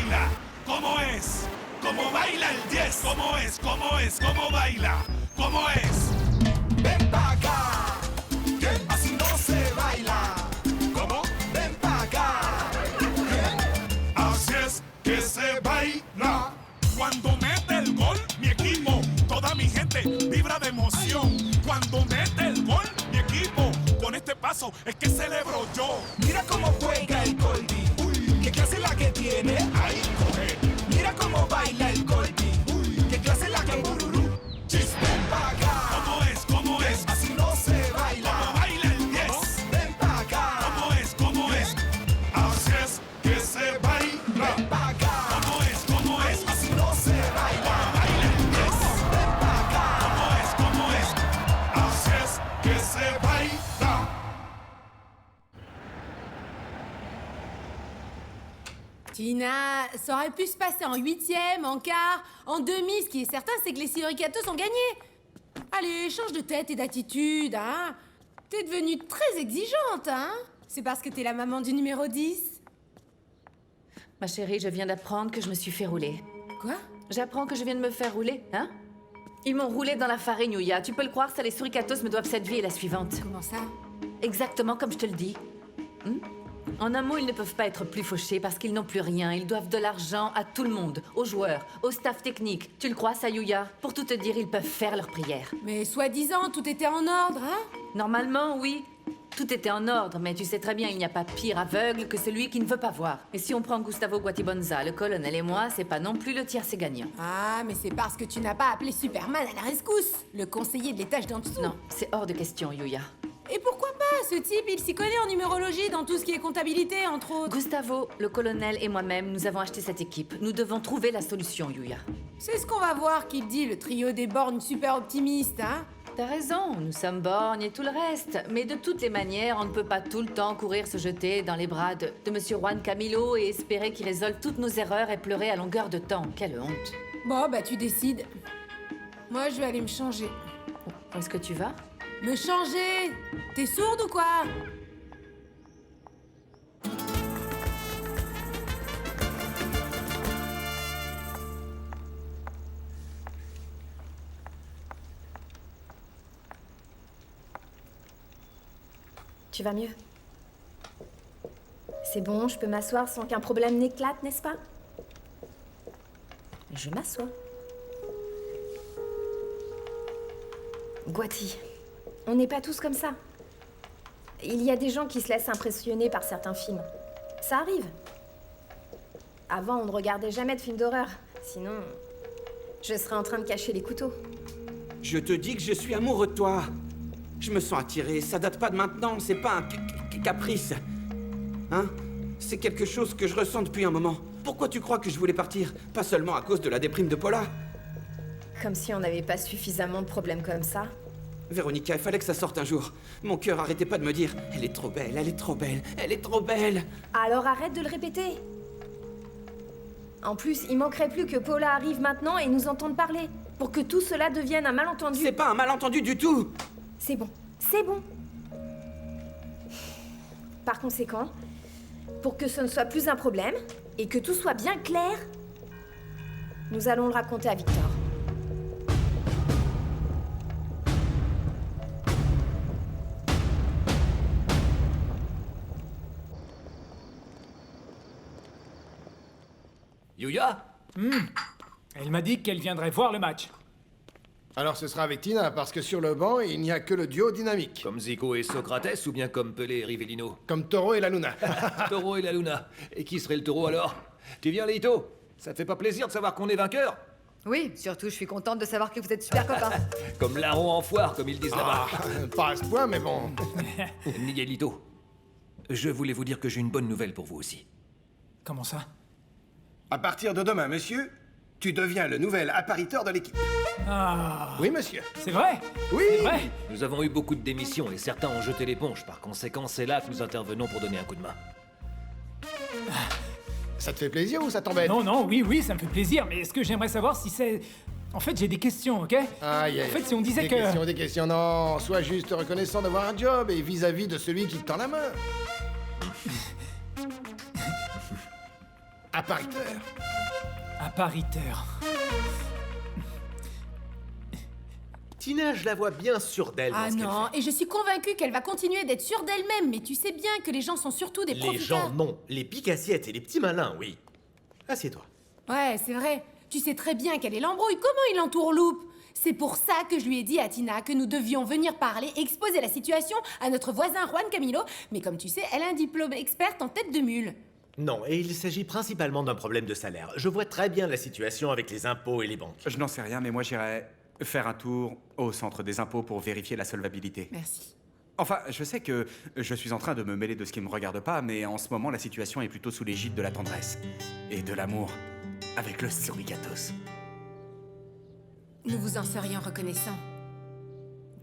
baila? ¿Cómo es? ¿Cómo baila el 10? ¿Cómo es? ¿Cómo es? ¿Cómo baila? ¿Cómo es? Ven pa' acá, que así no se baila. ¿Cómo? Ven pa' acá. Así es que se baila. Cuando mete el gol, mi equipo, toda mi gente vibra de emoción. Cuando mete el gol, mi equipo, con este paso es que celebro yo. Mira cómo juega el Goldie. Uy, qué clase la que tiene. Ahí coge. Mira cómo baila el Goldie. Uy, qué clase la que bururú. Chis. Ven pa' acá. ¿Cómo es? ¿Cómo es? Así no se baila. ¿Cómo baila el 10? Ven pa' acá. ¿Cómo es? ¿Cómo es? Así es que se baila. Ven pa' acá. ¿Cómo es? ¿Cómo es? Así no se baila. ¿Cómo baila el 10? Ven pa' acá. ¿Cómo es? ¿Cómo es? Así es que se baila. Tina, ça aurait pu se passer en huitième, en quart, en demi. Ce qui est certain, c'est que les Suricatos ont gagné. Allez, change de tête et d'attitude, hein. T'es devenue très exigeante, hein. C'est parce que t'es la maman du numéro 10. Ma chérie, je viens d'apprendre que je me suis fait rouler. Quoi? J'apprends que je viens de me faire rouler, hein? Ils m'ont roulé dans la farine, Yuya. Tu peux le croire, ça, les Suricatos me doivent cette vie et la suivante. Comment ça? Exactement comme je te le dis. En un mot, ils ne peuvent pas être plus fauchés parce qu'ils n'ont plus rien. Ils doivent de l'argent à tout le monde, aux joueurs, au staff technique. Tu le crois, ça, Yuya? Pour tout te dire, ils peuvent faire leurs prières. Mais soi-disant, tout était en ordre, hein? Normalement, oui. Tout était en ordre, mais tu sais très bien, il n'y a pas pire aveugle que celui qui ne veut pas voir. Et si on prend Gustavo Guatibonza, le colonel et moi, c'est pas non plus le tiercé gagnant. Ah, mais c'est parce que tu n'as pas appelé Superman à la rescousse, le conseiller de l'étage d'en dessous. Non, c'est hors de question, Yuya. Et pourquoi pas? Ce type, il s'y connaît en numérologie, dans tout ce qui est comptabilité, entre autres. Gustavo, le colonel et moi-même, nous avons acheté cette équipe. Nous devons trouver la solution, Yuya. C'est ce qu'on va voir qu'il dit, le trio des borgnes super optimistes, hein? T'as raison, nous sommes borgnes et tout le reste. Mais de toutes les manières, on ne peut pas tout le temps courir se jeter dans les bras de Monsieur Juan Camilo et espérer qu'il résolve toutes nos erreurs et pleurer à longueur de temps. Quelle honte. Bon, bah tu décides. Moi, je vais aller me changer. Où est-ce que tu vas? Me changer? T'es sourde ou quoi? Tu vas mieux? C'est bon, je peux m'asseoir sans qu'un problème n'éclate, n'est-ce pas? Je m'assois. Guati, on n'est pas tous comme ça. Il y a des gens qui se laissent impressionner par certains films. Ça arrive. Avant, on ne regardait jamais de films d'horreur. Sinon, je serais en train de cacher les couteaux. Je te dis que je suis amoureux de toi. Je me sens attiré, ça date pas de maintenant, c'est pas un caprice. Hein? C'est quelque chose que je ressens depuis un moment. Pourquoi tu crois que je voulais partir? Pas seulement à cause de la déprime de Paula. Comme si on n'avait pas suffisamment de problèmes comme ça. Véronica, il fallait que ça sorte un jour. Mon cœur arrêtait pas de me dire « Elle est trop belle, elle est trop belle, elle est trop belle !» Alors arrête de le répéter. En plus, il manquerait plus que Paula arrive maintenant et nous entende parler. Pour que tout cela devienne un malentendu. C'est pas un malentendu du tout! C'est bon, c'est bon. Par conséquent, pour que ce ne soit plus un problème et que tout soit bien clair, nous allons le raconter à Victor. Yuya? Elle m'a dit qu'elle viendrait voir le match. Alors ce sera avec Tina, parce que sur le banc, il n'y a que le duo dynamique. Comme Zico et Socrates ou bien comme Pelé et Rivellino? Comme Toro et la Luna. Taureau et la Luna. Et qui serait le taureau alors? Tu viens, Leito? Ça te fait pas plaisir de savoir qu'on est vainqueur? Oui, surtout, je suis contente de savoir que vous êtes super copains. Comme larron en foire, comme ils disent là-bas. Pas à ce point, mais bon. Miguelito, je voulais vous dire que j'ai une bonne nouvelle pour vous aussi. Comment ça? À partir de demain, monsieur, tu deviens le nouvel appariteur de l'équipe. Ah. Oui, monsieur. C'est vrai? Oui. C'est vrai? Nous avons eu beaucoup de démissions et certains ont jeté l'éponge. Par conséquent, c'est là que nous intervenons pour donner un coup de main. Ça te fait plaisir ou ça t'embête? Non, non, oui, ça me fait plaisir, mais ce que j'aimerais savoir, si c'est... En fait, j'ai des questions, ok? Aïe, aïe. En fait, si on disait des que... Des questions, non. Sois juste reconnaissant d'avoir un job et vis-à-vis de celui qui te tend la main. Appariteur. Appariteur. Tina, je la vois bien sûre d'elle. dans Ah ce qu'elle non, fait. et je suis convaincue qu'elle va continuer d'être sûre d'elle-même, mais tu sais bien que les gens sont surtout des Les profiteurs. gens, non. Les piques-assiettes et les petits malins, oui. Assieds-toi. Ouais, c'est vrai. Tu sais très bien qu'elle est l'embrouille. Comment il entourloupe? C'est pour ça que je lui ai dit à Tina que nous devions venir parler, exposer la situation à notre voisin Juan Camilo. Mais comme tu sais, elle a un diplôme experte en tête de mule. Non, et il s'agit principalement d'un problème de salaire. Je vois très bien la situation avec les impôts et les banques. Je n'en sais rien, mais moi j'irai faire un tour au centre des impôts pour vérifier la solvabilité. Merci. Enfin, je sais que je suis en train de me mêler de ce qui ne me regarde pas, mais en ce moment, la situation est plutôt sous l'égide de la tendresse et de l'amour avec le suricatos. Nous vous en serions reconnaissants.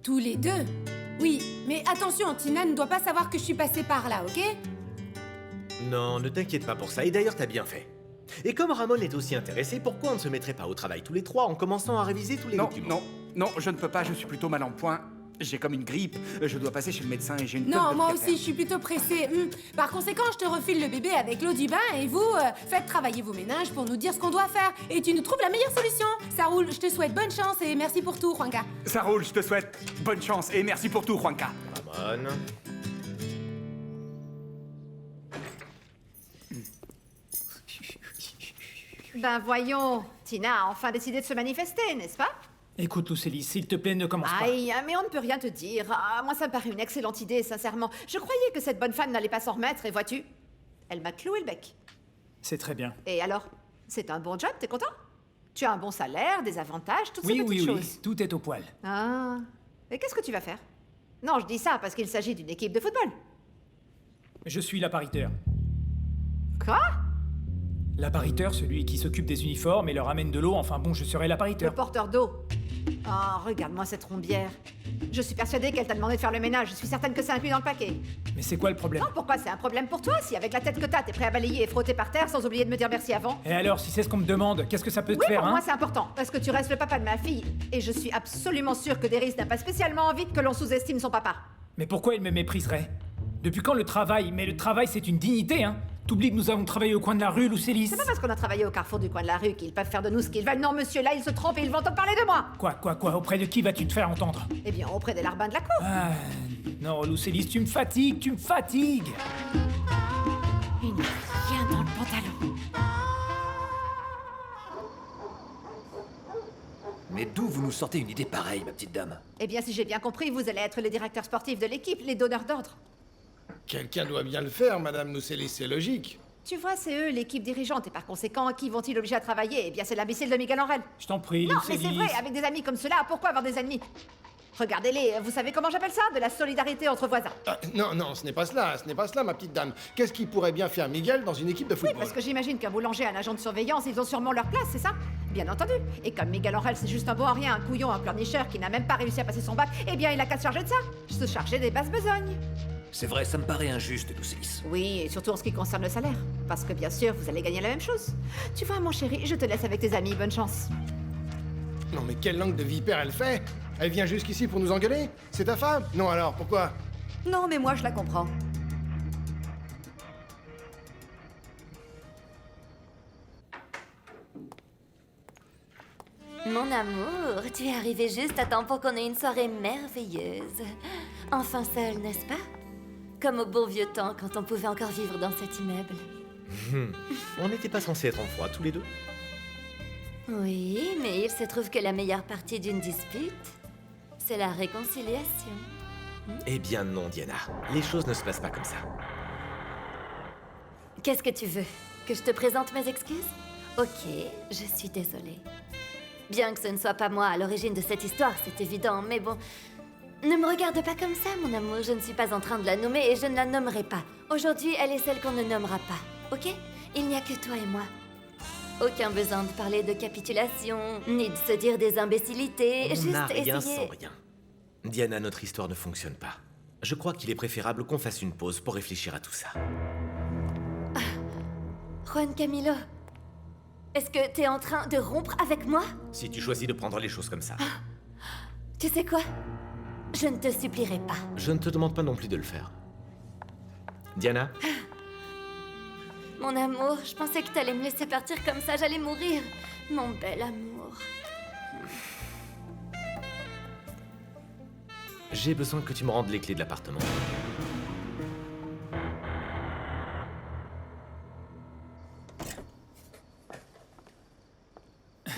Tous les deux. Oui, mais attention, Tina ne doit pas savoir que je suis passée par là, ok? Non, ne t'inquiète pas pour ça, et d'ailleurs t'as bien fait. Et comme Ramon est aussi intéressé, pourquoi on ne se mettrait pas au travail tous les trois en commençant à réviser tous les Non, documents? non, je ne peux pas, je suis plutôt mal en point. J'ai comme une grippe, je dois passer chez le médecin et j'ai une tonne Non, de moi trucs à aussi, faire. je suis plutôt pressée. Par conséquent, je te refile le bébé avec l'eau du bain et vous, faites travailler vos méninges pour nous dire ce qu'on doit faire. Et tu nous trouves la meilleure solution. Ça roule, je te souhaite bonne chance et merci pour tout, Juanca. Ça roule, je te souhaite bonne chance et merci pour tout, Juanca. Ramon... Ben voyons, Tina a enfin décidé de se manifester, n'est-ce pas? Écoute, Lucélie, s'il te plaît, ne commence pas. Aïe, mais on ne peut rien te dire. Ah, moi, ça me paraît une excellente idée, sincèrement. Je croyais que cette bonne femme n'allait pas s'en remettre, et vois-tu, elle m'a cloué le bec. C'est très bien. Et alors? C'est un bon job, t'es content? Tu as un bon salaire, des avantages, toutes Oui, ces petites oui, choses. oui, tout est au poil. Ah, et qu'est-ce que tu vas faire? Non, je dis ça parce qu'il s'agit d'une équipe de football. Je suis l'appariteur. Quoi? L'appariteur, celui qui s'occupe des uniformes et leur amène de l'eau, enfin bon, je serai Le l'appariteur. porteur d'eau. Oh, regarde-moi cette trombière. Je suis persuadée qu'elle t'a demandé de faire le ménage. Je suis certaine que c'est inclus dans le paquet. Mais c'est quoi le problème? Non, pourquoi c'est un problème pour toi si avec la tête que t'as, t'es prêt à balayer et frotter par terre sans oublier de me dire merci avant? Et alors, si c'est ce qu'on me demande, qu'est-ce que ça peut te Oui, faire, pour hein? moi c'est important, parce que tu restes le papa de ma fille. Et je suis absolument sûre que Deris n'a pas spécialement envie que l'on sous-estime son papa. Mais pourquoi il me mépriserait? Depuis quand le travail? Mais le travail, c'est une dignité, hein? T'oublies que nous avons travaillé au coin de la rue, Lucélis? C'est pas parce qu'on a travaillé au carrefour du coin de la rue qu'ils peuvent faire de nous ce qu'ils veulent. Non, monsieur, là, ils se trompent et ils vont entendre parler de moi. Quoi? Auprès de qui vas-tu te faire entendre? Eh bien, auprès des larbins de la cour. Ah, non, Lucélis, tu me fatigues! Il n'y a rien dans le pantalon. Mais d'où vous nous sortez une idée pareille, ma petite dame? Eh bien, si j'ai bien compris, vous allez être les directeurs sportifs de l'équipe, les donneurs d'ordre. Quelqu'un doit bien le faire, Madame Nousselis, c'est logique. Tu vois, c'est eux, l'équipe dirigeante, et par conséquent, qui vont-ils obliger à travailler? Eh bien, c'est l'imbécile de Miguel Angel. Je t'en prie, Non, mais Lucélis. c'est vrai, avec des amis comme cela, pourquoi avoir des ennemis? Regardez-les, vous savez comment j'appelle ça? De la solidarité entre voisins. Ah, non, ce n'est pas cela, ma petite dame. Qu'est-ce qui pourrait bien faire Miguel dans une équipe de Oui, football? parce que j'imagine qu'un boulanger et un agent de surveillance, ils ont sûrement leur place, c'est ça? Bien entendu. Et comme Miguel Angel, c'est juste un bon à rien, un couillon, un pleurnicheur qui n'a même pas réussi à passer son bac, eh bien, il a qu'à se charger de ça. Se charger des basses besognes. C'est vrai, ça me paraît injuste, Lucélis. Oui, et surtout en ce qui concerne le salaire. Parce que bien sûr, vous allez gagner la même chose. Tu vois, mon chéri, je te laisse avec tes amis, bonne chance. Non mais quelle langue de vipère elle fait? Elle vient jusqu'ici pour nous engueuler? C'est ta femme? Non alors, pourquoi? Non, mais moi, je la comprends. Mon amour, tu es arrivé juste à temps pour qu'on ait une soirée merveilleuse. Enfin seul, n'est-ce pas? Comme au bon vieux temps, quand on pouvait encore vivre dans cet immeuble. On n'était pas censés être en froid tous les deux? Oui, mais il se trouve que la meilleure partie d'une dispute, c'est la réconciliation. Eh bien non, Diana. Les choses ne se passent pas comme ça. Qu'est-ce que tu veux? Que je te présente mes excuses? Ok, je suis désolée. Bien que ce ne soit pas moi à l'origine de cette histoire, c'est évident, mais bon... Ne me regarde pas comme ça, mon amour, je ne suis pas en train de la nommer et je ne la nommerai pas. Aujourd'hui, elle est celle qu'on ne nommera pas, ok? Il n'y a que toi et moi. Aucun besoin de parler de capitulation, ni de se dire des imbécilités, On juste n'a rien essayer... sans rien. Diana, notre histoire ne fonctionne pas. Je crois qu'il est préférable qu'on fasse une pause pour réfléchir à tout ça. Juan Camilo, est-ce que t'es en train de rompre avec moi? Si tu choisis de prendre les choses comme ça. Tu sais quoi? Je ne te supplierai pas. Je ne te demande pas non plus de le faire. Diana? Mon amour, je pensais que t'allais me laisser partir comme ça, j'allais mourir. Mon bel amour. J'ai besoin que tu me rendes les clés de l'appartement.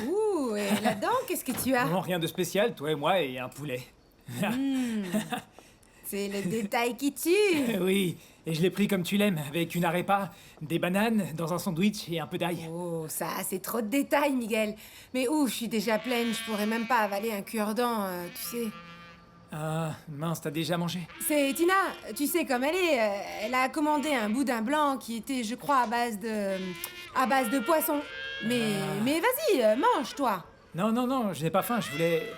Ouh, et là-dedans, qu'est-ce que tu as? Non, rien de spécial, toi et moi et un poulet. C'est le détail qui tue. Oui, et je l'ai pris comme tu l'aimes, avec une arepa, des bananes, dans un sandwich et un peu d'ail. Oh, ça, c'est trop de détails, Miguel. Mais ouh, je suis déjà pleine, je pourrais même pas avaler un cure-dent, tu sais. Ah, mince, t'as déjà mangé? C'est Tina, tu sais comme elle est, elle a commandé un boudin blanc qui était, je crois, à base de poisson. Mais vas-y, mange, toi. Non, non, non, je n'ai pas faim, je voulais...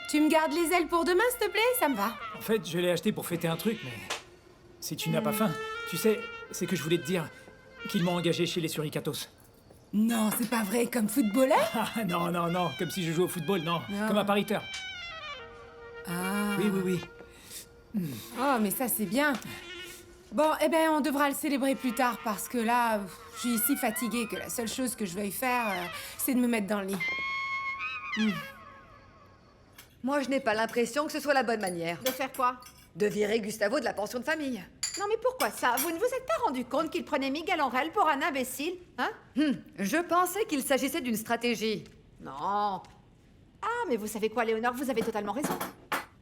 Tu me gardes les ailes pour demain, s'il te plaît? Ça me va. En fait, je l'ai acheté pour fêter un truc, mais... Si tu n'as pas faim, tu sais, c'est que je voulais te dire qu'ils m'ont engagé chez les Suricatos. Non, c'est pas vrai, comme footballeur? Ah, non, non, non, comme si je jouais au football, non. Non. Comme appariteur. Ah. Oui, oui, oui. Oh, mais ça, c'est bien. Bon, eh ben, on devra le célébrer plus tard, parce que là, je suis si fatiguée que la seule chose que je veuille faire, c'est de me mettre dans le lit. Moi, je n'ai pas l'impression que ce soit la bonne manière. De faire quoi? De virer Gustavo de la pension de famille. Non mais pourquoi ça? Vous ne vous êtes pas rendu compte qu'il prenait Miguel Angel pour un imbécile? Hein? Je pensais qu'il s'agissait d'une stratégie. Non. Ah, mais vous savez quoi, Léonore, vous avez totalement raison.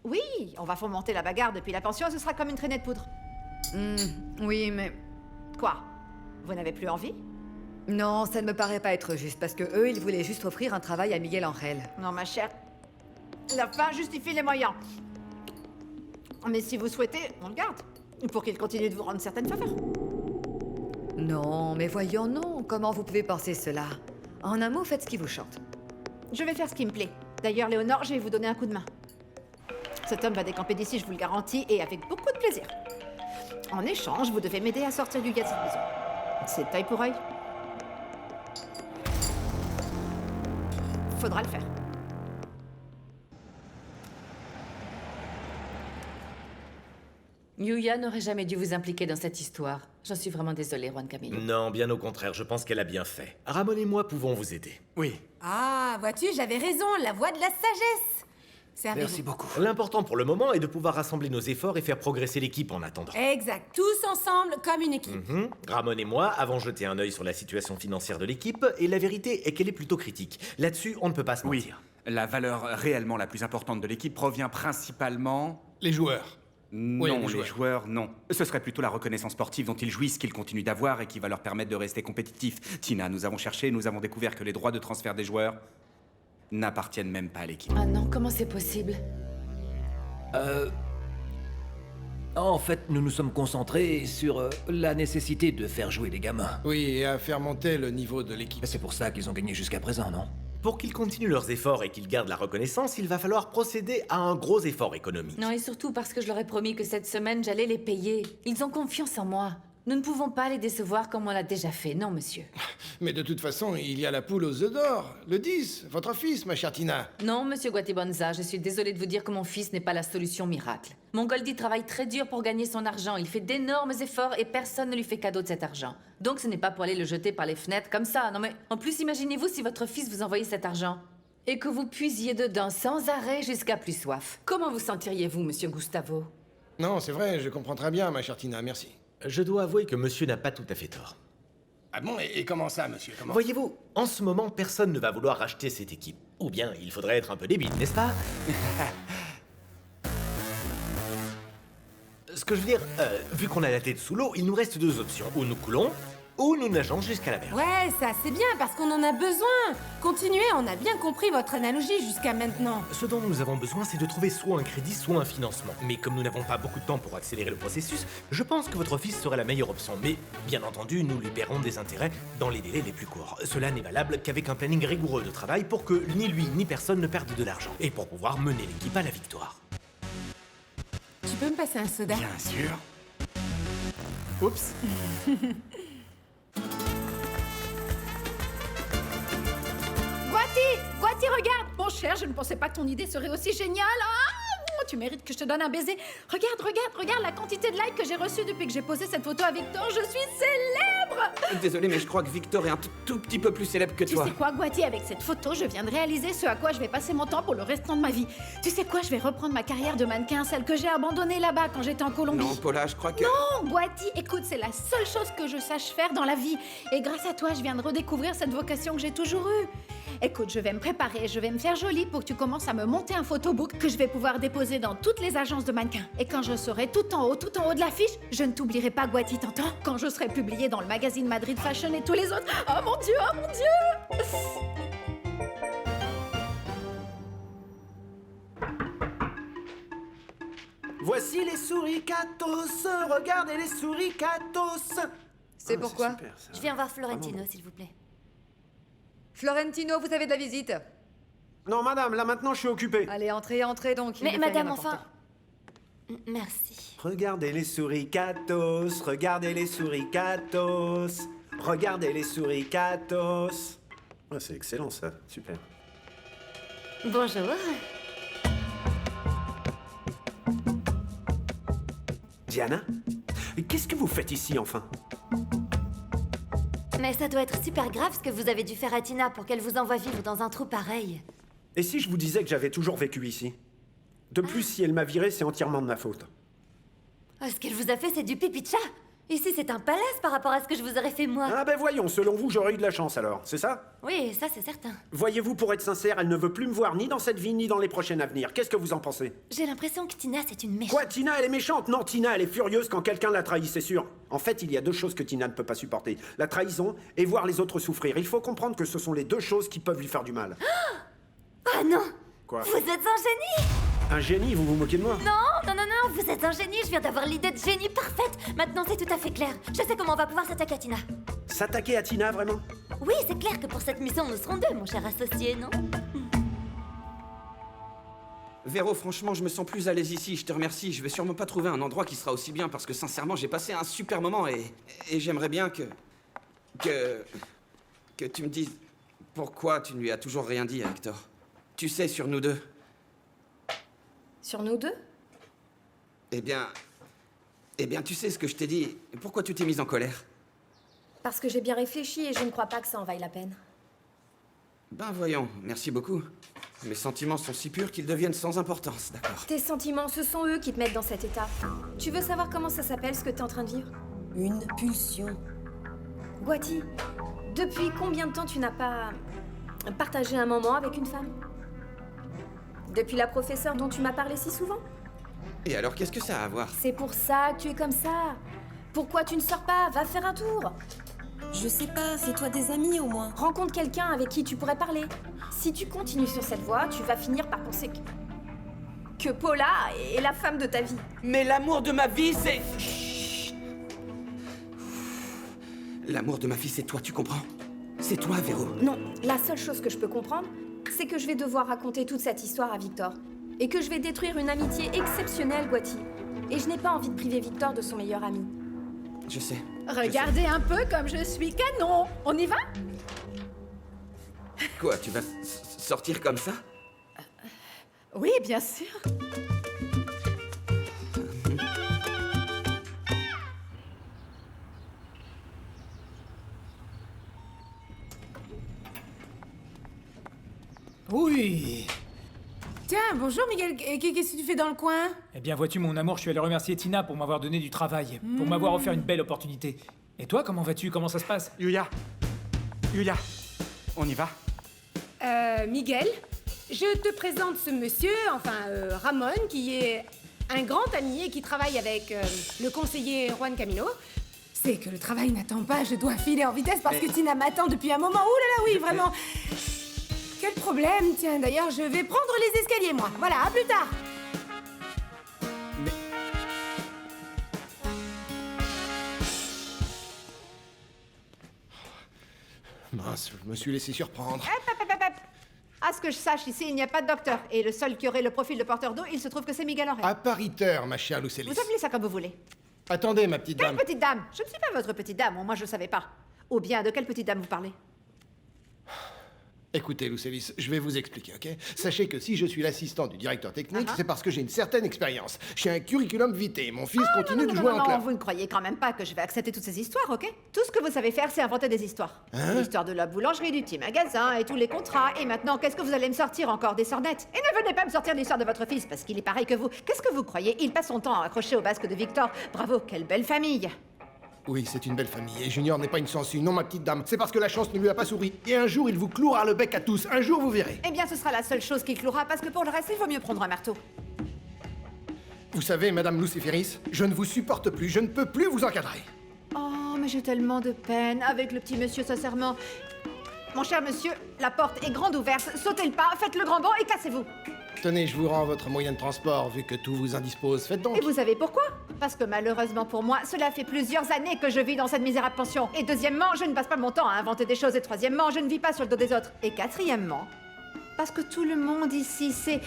Oui, on va fomenter la bagarre depuis la pension, ce sera comme une traînée de poudre. Oui, mais... Quoi? Vous n'avez plus envie? Non, ça ne me paraît pas être juste, parce que eux, ils voulaient juste offrir un travail à Miguel Angel. Non, ma chère. La fin justifie les moyens. Mais si vous souhaitez, on le garde. Pour qu'il continue de vous rendre certaines faveurs. Non, mais voyons, non. Comment vous pouvez penser cela? En un mot, faites ce qui vous chante. Je vais faire ce qui me plaît. D'ailleurs, Léonore, je vais vous donner un coup de main. Cet homme va décamper d'ici, je vous le garantis, et avec beaucoup de plaisir. En échange, vous devez m'aider à sortir du gars de cette maison. C'est œil pour œil. Faudra le faire. Yuya n'aurait jamais dû vous impliquer dans cette histoire. J'en suis vraiment désolée, Juan Camilo. Non, bien au contraire, je pense qu'elle a bien fait. Ramon et moi pouvons vous aider. Oui. Ah, vois-tu, j'avais raison, la voix de la sagesse. Servez-vous. Merci beaucoup. L'important pour le moment est de pouvoir rassembler nos efforts et faire progresser l'équipe en attendant. Exact, tous ensemble comme une équipe. Ramon et moi avons jeté un œil sur la situation financière de l'équipe et la vérité est qu'elle est plutôt critique. Là-dessus, on ne peut pas se mentir. La valeur réellement la plus importante de l'équipe provient principalement... Les joueurs. Non, Oui, les joueurs, non. Ce serait plutôt la reconnaissance sportive dont ils jouissent qu'ils continuent d'avoir et qui va leur permettre de rester compétitifs. Tina, nous avons cherché, nous avons découvert que les droits de transfert des joueurs n'appartiennent même pas à l'équipe. Ah non, comment c'est possible? En fait, nous nous sommes concentrés sur la nécessité de faire jouer les gamins. Oui, et à faire monter le niveau de l'équipe. C'est pour ça qu'ils ont gagné jusqu'à présent, non? Pour qu'ils continuent leurs efforts et qu'ils gardent la reconnaissance, il va falloir procéder à un gros effort économique. Non, et surtout parce que je leur ai promis que cette semaine, j'allais les payer. Ils ont confiance en moi. Nous ne pouvons pas les décevoir comme on l'a déjà fait, non, monsieur. Mais de toute façon, il y a la poule aux œufs d'or. Le 10, votre fils, ma chère Tina. Non, monsieur Guatibonza, je suis désolée de vous dire que mon fils n'est pas la solution miracle. Mon Goldie travaille très dur pour gagner son argent. Il fait d'énormes efforts et personne ne lui fait cadeau de cet argent. Donc ce n'est pas pour aller le jeter par les fenêtres comme ça. Non mais, en plus, imaginez-vous si votre fils vous envoyait cet argent. Et que vous puisiez dedans sans arrêt jusqu'à plus soif. Comment vous sentiriez-vous, monsieur Gustavo? Non, c'est vrai, je comprends très bien, ma chère Tina, merci. Je dois avouer que monsieur n'a pas tout à fait tort. Ah bon, et comment ça, monsieur? Comment... Voyez-vous, en ce moment, personne ne va vouloir racheter cette équipe. Ou bien, il faudrait être un peu débile, n'est-ce pas? Ce que je veux dire, vu qu'on a la tête sous l'eau, il nous reste deux options. Ou nous coulons, ou nous nageons jusqu'à la mer. Ouais, ça c'est bien parce qu'on en a besoin. Continuez, on a bien compris votre analogie jusqu'à maintenant. Ce dont nous avons besoin, c'est de trouver soit un crédit, soit un financement. Mais comme nous n'avons pas beaucoup de temps pour accélérer le processus, je pense que votre fils serait la meilleure option. Mais, bien entendu, nous lui paierons des intérêts dans les délais les plus courts. Cela n'est valable qu'avec un planning rigoureux de travail pour que ni lui ni personne ne perde de l'argent. Et pour pouvoir mener l'équipe à la victoire. Tu peux me passer un soda? Bien sûr. Oups. Guati, regarde! Mon cher, je ne pensais pas que ton idée serait aussi géniale. Ah, tu mérites que je te donne un baiser. Regarde la quantité de likes que j'ai reçus depuis que j'ai posé cette photo à Victor. Je suis célèbre! Désolé, mais je crois que Victor est un tout petit peu plus célèbre que Tu toi. sais quoi, Guati, avec cette photo, je viens de réaliser ce à quoi je vais passer mon temps pour le restant de ma vie. Tu sais quoi, je vais reprendre ma carrière de mannequin, celle que j'ai abandonnée là-bas quand j'étais en Colombie. Non, Paula, je crois que... Non, Guati, écoute, c'est la seule chose que je sache faire dans la vie. Et grâce à toi, je viens de redécouvrir cette vocation que j'ai toujours eue. Écoute, je vais me préparer, je vais me faire jolie pour que tu commences à me monter un photobook que je vais pouvoir déposer dans toutes les agences de mannequins. Et quand je serai tout en haut de l'affiche, je ne t'oublierai pas, Guati, t'entends? Quand je serai publiée dans le magazine Madrid Fashion et tous les autres. Oh mon Dieu, oh mon Dieu! Voici les souricatos, regardez les souricatos. C'est pourquoi? Je viens voir Florentino, s'il vous plaît. Florentino, vous avez de la visite? Non, madame, là maintenant je suis occupé. Allez, entrez donc. il Mais ne fait rien madame, d'important. enfin... Merci. Regardez les souricatos, regardez les souricatos, regardez les souricatos. Ouais, c'est excellent ça, super. Bonjour. Diana, qu'est-ce que vous faites ici enfin? Mais ça doit être super grave ce que vous avez dû faire à Tina pour qu'elle vous envoie vivre dans un trou pareil. Et si je vous disais que j'avais toujours vécu ici? De plus, si elle m'a viré, c'est entièrement de ma faute. Oh, ce qu'elle vous a fait, c'est du pipi de chat. Ici, c'est un palace par rapport à ce que je vous aurais fait moi. Ah ben voyons, selon vous, j'aurais eu de la chance alors, c'est ça? Oui, ça c'est certain. Voyez-vous, pour être sincère, elle ne veut plus me voir ni dans cette vie ni dans les prochaines à venir. Qu'est-ce que vous en pensez? J'ai l'impression que Tina, c'est une méchante. Quoi, Tina, elle est méchante? Non, Tina, elle est furieuse quand quelqu'un la trahit, c'est sûr. En fait, il y a deux choses que Tina ne peut pas supporter. La trahison et voir les autres souffrir. Il faut comprendre que ce sont les deux choses qui peuvent lui faire du mal. Ah non! Quoi? Vous êtes un génie! Un génie, vous vous moquez de moi? Non, vous êtes un génie, je viens d'avoir l'idée de génie parfaite. Maintenant, c'est tout à fait clair. Je sais comment on va pouvoir s'attaquer à Tina. S'attaquer à Tina, vraiment? Oui, c'est clair que pour cette mission, nous serons deux, mon cher associé, non? Véro, franchement, je me sens plus à l'aise ici, je te remercie. Je vais sûrement pas trouver un endroit qui sera aussi bien parce que sincèrement, j'ai passé un super moment et j'aimerais bien que tu me dises pourquoi tu ne lui as toujours rien dit à Hector. Tu sais, sur nous deux. Sur nous deux? Eh bien, tu sais ce que je t'ai dit. Pourquoi tu t'es mise en colère? Parce que j'ai bien réfléchi et je ne crois pas que ça en vaille la peine. Ben voyons, merci beaucoup. Mes sentiments sont si purs qu'ils deviennent sans importance, d'accord? Tes sentiments, ce sont eux qui te mettent dans cet état. Tu veux savoir comment ça s'appelle, ce que t'es en train de vivre? Une pulsion. Guati, depuis combien de temps tu n'as pas partagé un moment avec une femme? Depuis la professeure dont tu m'as parlé si souvent? Et alors, qu'est-ce que ça a à voir? C'est pour ça que tu es comme ça. Pourquoi tu ne sors pas? Va faire un tour. Je sais pas, fais-toi des amis au moins. Rencontre quelqu'un avec qui tu pourrais parler. Si tu continues sur cette voie, tu vas finir par penser que Paula est la femme de ta vie. Mais l'amour de ma vie, c'est... Chut. L'amour de ma vie, c'est toi, tu comprends? C'est toi, Véro. Non, la seule chose que je peux comprendre, c'est que je vais devoir raconter toute cette histoire à Victor. Et que je vais détruire une amitié exceptionnelle, Guati. Et je n'ai pas envie de priver Victor de son meilleur ami. Je sais. Regardez un peu comme je suis canon. On y va? Quoi, tu vas sortir comme ça? Oui, bien sûr. Oui. Tiens, bonjour Miguel, qu'est-ce que tu fais dans le coin? Eh bien, vois-tu, mon amour, je suis allé remercier Tina pour m'avoir donné du travail, pour m'avoir offert une belle opportunité. Et toi, comment vas-tu? Comment ça se passe? Yuya, on y va? Miguel, je te présente ce monsieur, Ramon, qui est un grand ami et qui travaille avec le conseiller Juan Camilo. C'est que le travail n'attend pas, je dois filer en vitesse parce que Tina m'attend depuis un moment. Ouh là là, oui, vraiment. Quel problème, tiens, d'ailleurs, je vais prendre les escaliers, moi. Voilà, à plus tard. Mince, je me suis laissé surprendre. À ce que je sache, ici, il n'y a pas de docteur. Et le seul qui aurait le profil de porteur d'eau, il se trouve que c'est Miguel Henry. Appariteur, ma chère Lucélis. Vous appelez ça comme vous voulez. Attendez, ma petite Quelle dame. petite dame? Je ne suis pas votre petite dame, moi je ne savais pas. Ou bien, de quelle petite dame vous parlez? Écoutez, Lucelis, je vais vous expliquer, ok? Sachez que si je suis l'assistant du directeur technique, c'est parce que j'ai une certaine expérience. J'ai un curriculum vitae. Mon fils continue de jouer en club. Vous ne croyez quand même pas que je vais accepter toutes ces histoires, ok? Tout ce que vous savez faire, c'est inventer des histoires. L'histoire de la boulangerie, du petit magasin et tous les contrats. Et maintenant, qu'est-ce que vous allez me sortir encore des sornettes? Et ne venez pas me sortir l'histoire de votre fils, parce qu'il est pareil que vous. Qu'est-ce que vous croyez? Il passe son temps accroché au basque de Victor. Bravo, quelle belle famille! Oui, c'est une belle famille. Et Junior n'est pas une sangsue, non, ma petite dame. C'est parce que la chance ne lui a pas souri. Et un jour, il vous clouera le bec à tous. Un jour, vous verrez. Eh bien, ce sera la seule chose qui clouera, parce que pour le reste, il vaut mieux prendre un marteau. Vous savez, Madame Luciferis, je ne vous supporte plus. Je ne peux plus vous encadrer. Oh, mais j'ai tellement de peine avec le petit monsieur, sincèrement. Mon cher monsieur, la porte est grande ouverte. Sautez le pas, faites le grand bond et cassez-vous. Tenez, je vous rends votre moyen de transport, vu que tout vous indispose. Faites donc. Et vous savez pourquoi? Parce que malheureusement pour moi, cela fait plusieurs années que je vis dans cette misérable pension. Et deuxièmement, je ne passe pas mon temps à inventer des choses. Et troisièmement, je ne vis pas sur le dos des autres. Et quatrièmement, parce que tout le monde ici sait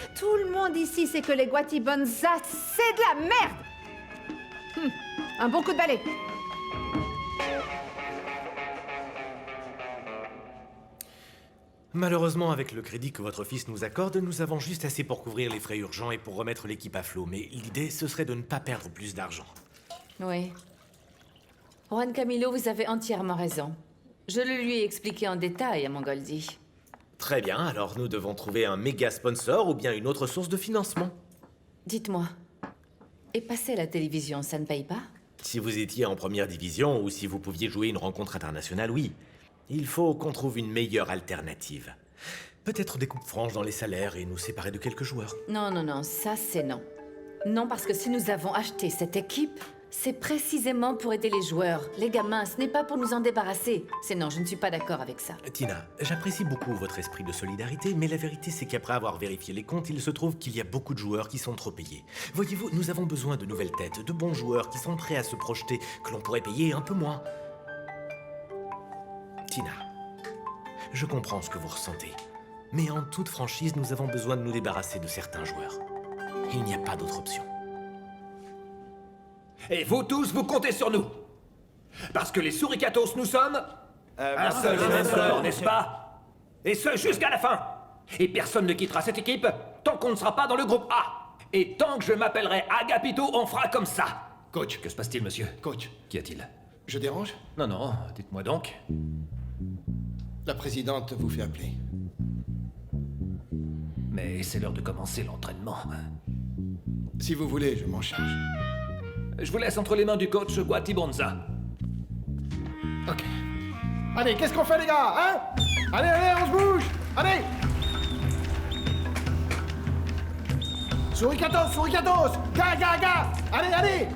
que les Guatibonza, c'est de la merde. Un bon coup de balai. Malheureusement, avec le crédit que votre fils nous accorde, nous avons juste assez pour couvrir les frais urgents et pour remettre l'équipe à flot. Mais l'idée, ce serait de ne pas perdre plus d'argent. Oui. Juan Camilo, vous avez entièrement raison. Je le lui ai expliqué en détail à mon Goldie. Très bien, alors nous devons trouver un méga sponsor ou bien une autre source de financement. Dites-moi, et passer à la télévision, ça ne paye pas? Si vous étiez en première division ou si vous pouviez jouer une rencontre internationale, oui. Il faut qu'on trouve une meilleure alternative. Peut-être des coupes franches dans les salaires et nous séparer de quelques joueurs. Non, non, non, ça c'est non. Non, parce que si nous avons acheté cette équipe, c'est précisément pour aider les joueurs, les gamins, ce n'est pas pour nous en débarrasser. C'est non, je ne suis pas d'accord avec ça. Tina, j'apprécie beaucoup votre esprit de solidarité, mais la vérité c'est qu'après avoir vérifié les comptes, il se trouve qu'il y a beaucoup de joueurs qui sont trop payés. Voyez-vous, nous avons besoin de nouvelles têtes, de bons joueurs qui sont prêts à se projeter, que l'on pourrait payer un peu moins. Tina, je comprends ce que vous ressentez, mais en toute franchise, nous avons besoin de nous débarrasser de certains joueurs. Il n'y a pas d'autre option. Et vous tous, vous comptez sur nous. Parce que les Suricatos, nous sommes... un seul et même corps, n'est-ce pas? Et ce, jusqu'à la fin. Et personne ne quittera cette équipe tant qu'on ne sera pas dans le groupe A. Et tant que je m'appellerai Agapito, on fera comme ça. Coach. Que se passe-t-il, monsieur? Coach. Qu'y a-t-il? Je dérange? Non, non, dites-moi donc. La présidente vous fait appeler. Mais c'est l'heure de commencer l'entraînement. Si vous voulez, je m'en charge. Je vous laisse entre les mains du coach Guatibonza. Ok. Allez, qu'est-ce qu'on fait, les gars, hein? Allez, allez, on se bouge! Allez! Suricatos! Ga! Allez, allez!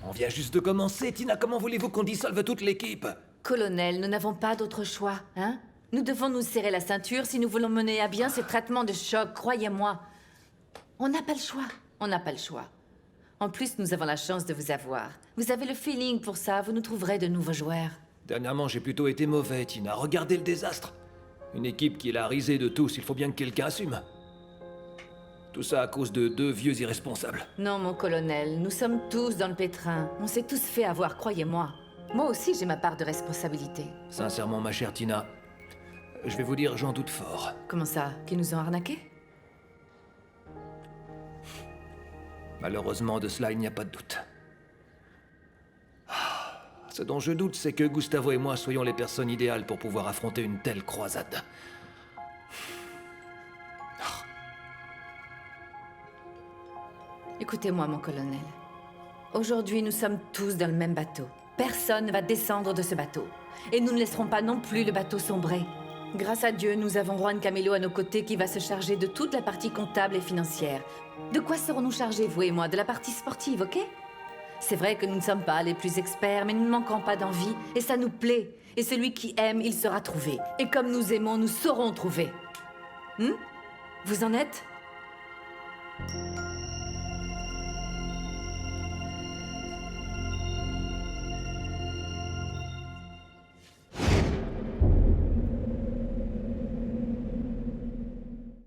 On vient juste de commencer, Tina, comment voulez-vous qu'on dissolve toute l'équipe? Colonel, nous n'avons pas d'autre choix, hein? Nous devons nous serrer la ceinture si nous voulons mener à bien ces traitements de choc, croyez-moi. On n'a pas le choix, on n'a pas le choix. En plus, nous avons la chance de vous avoir. Vous avez le feeling pour ça, vous nous trouverez de nouveaux joueurs. Dernièrement, j'ai plutôt été mauvais, Tina. Regardez le désastre. Une équipe qui est la risée de tous, il faut bien que quelqu'un assume. Tout ça à cause de deux vieux irresponsables. Non, mon colonel, nous sommes tous dans le pétrin. On s'est tous fait avoir, croyez-moi. Moi aussi, j'ai ma part de responsabilité. Sincèrement, ma chère Tina, je vais vous dire, j'en doute fort. Comment ça? Qu'ils nous ont arnaqués? Malheureusement, de cela, il n'y a pas de doute. Ce dont je doute, c'est que Gustavo et moi soyons les personnes idéales pour pouvoir affronter une telle croisade. Écoutez-moi, mon colonel. Aujourd'hui, nous sommes tous dans le même bateau. Personne ne va descendre de ce bateau. Et nous ne laisserons pas non plus le bateau sombrer. Grâce à Dieu, nous avons Juan Camilo à nos côtés qui va se charger de toute la partie comptable et financière. De quoi serons-nous chargés, vous et moi? De la partie sportive, ok? C'est vrai que nous ne sommes pas les plus experts, mais nous ne manquons pas d'envie. Et ça nous plaît. Et celui qui aime, il sera trouvé. Et comme nous aimons, nous saurons trouver. Vous en êtes?